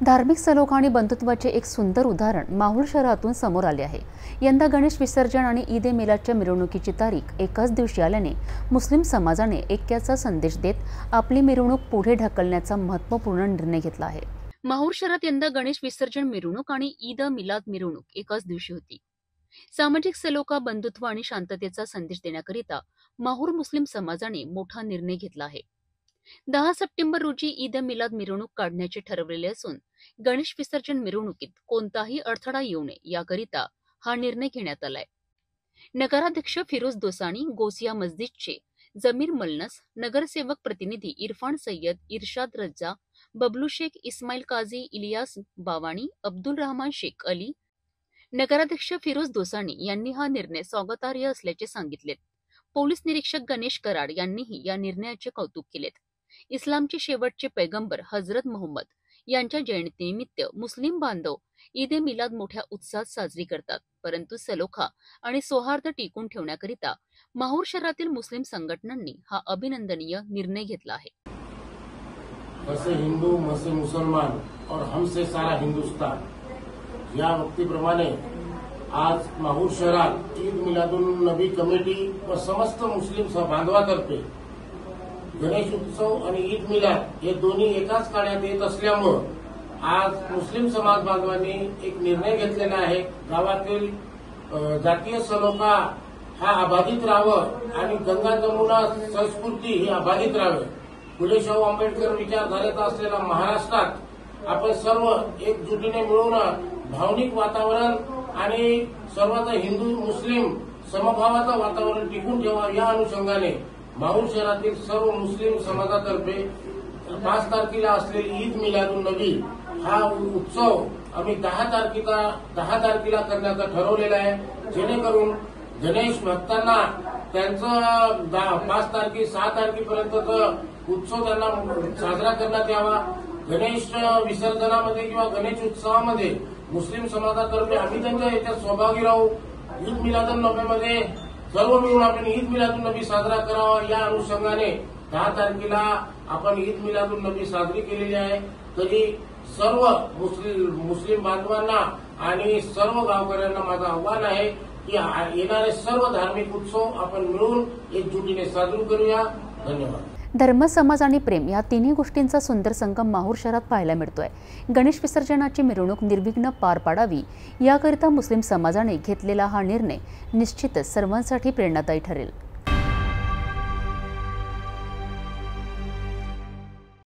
धार्मिक सलोखा आणि बंधुत्वाचे एक सुंदर उदाहरण माहूर शहरातून समोर आले आहे। यंदा गणेश विसर्जन आणि ईद ए मिलादच्या मिरवणुकीची तारीख एकाच दिवशी आल्याने मुस्लिम समाजाने ऐक्याचा संदेश देत आपली मिरवणूक पुढे ढकलण्याचा महत्त्वपूर्ण निर्णय घेतला आहे। माहूर शहरात यंदा गणेश विसर्जन मिरवणूक आणि ईद ए मिलाद मिरवणूक एकाच दिवशी होती। सामाजिक सलोखा, बंधुत्व आणि शांततेचा संदेश देण्याकरिता माहूर मुस्लिम समाजाने मोठा निर्णय घेतला आहे। 10 सप्टेंबर रोजी ईद ए मिलाद मिरवणूक काढण्याचे ठरवलेले असून गणेश विसर्जन मिरवणुकीत कोणताही अडथळा येऊ नये याकरिता हा निर्णय घेण्यात आलाय। नगराध्यक्ष फिरोज दोसानी, गोसिया मस्जिदचे जमीर मलनस, नगरसेवक प्रतिनिधी इरफान सय्यद, इरशाद रज्जा, बबलू शेख, इस्माईल काझी, इलियास बावाणी, अब्दुल रहमान शेख अली, नगराध्यक्ष फिरोज दोसानी यांनी हा निर्णय स्वागतार्ह असल्याचे सांगितले। पोलीस निरीक्षक गणेश कराड यांनीही या निर्णयाचे कौतुक केलेत। इस्लामचे शेवटचे पैगंबर हजरत मोहम्मद यांच्या जयंतीनिमित्त मुस्लिम बांधव ईद ए मिलाद मोठ्या उत्साहात साजरी करतात, परंतु सलोखा आणि सौहार्द टिकून ठेवण्याकरिता माहूर शहरातील मुस्लिम संघटनांनी हा अभिनंदनीय निर्णय घेतला आहे। वैसे हिंदू मसे मुसलमान और हमसे सारा हिंदुस्तान या वक्तीप्रमाणे आज माहूर शहरात ईद मिलादुन नबी कमिटी व समस्त मुस्लिम बांधवातर्फे गणेश उत्सव आणि ईद मिलाद हे दोन्ही एकाच काळात येत असल्यामुळे आज मुस्लिम समाज बांधवांनी एक निर्णय घेतलेला आहे। गावातील जातीय सलोखा हा अबाधित राहावं आणि गंगा जमुना संस्कृती ही अबाधित राहावी। फुले शाहू आंबेडकर विचारधारेचा असलेला महाराष्ट्रात आपण सर्व एकजुटीने मिळून भावनिक वातावरण आणि सर्वांचा हिंदू मुस्लिम समभावाचं वातावरण टिकून ठेवा या अनुषंगाने माहूर शहरातील सर्व मुस्लिम समाजातर्फे 5 तारखेला असलेली ईद मिलादुन नबी हा उत्सव आम्ही 10 तारखेला करण्याचं ठरवलेलं आहे, जेणेकरून गणेश भक्तांना त्यांचं 5 तारखे 6 तारखेपर्यंतचा उत्सव त्यांना साजरा करण्यात यावा। गणेश विसर्जनामध्ये किंवा गणेश उत्सवामध्ये मुस्लिम समाजातर्फे आम्ही त्यांच्या याच्यात सहभागी राहू। ईद मिलादुन नबीमध्ये सर्व मिळून आपण ईद मिलादुन नबी साजरा करावा या अनुषंगाने 10 तारखेला आपण ईद मिलादुन नबी साजरी केलेली आहे। तरी सर्व मुस्लिम बांधवांना आणि सर्व गावकऱ्यांना माझं आव्हान आहे की येणारे सर्व धार्मिक उत्सव आपण मिळून एकजुटीने साजरे करूया। धन्यवाद। धर्म, समाज आणि प्रेम या तिन्ही गोष्टींचा सुंदर संगम माहूर शहरात पाहायला मिळतोय। गणेश विसर्जनाची मिरवणूक निर्विघ्न पार पाडावी याकरिता मुस्लिम समाजाने घेतलेला हा निर्णय निश्चितच सर्वांसाठी प्रेरणादायी ठरेल।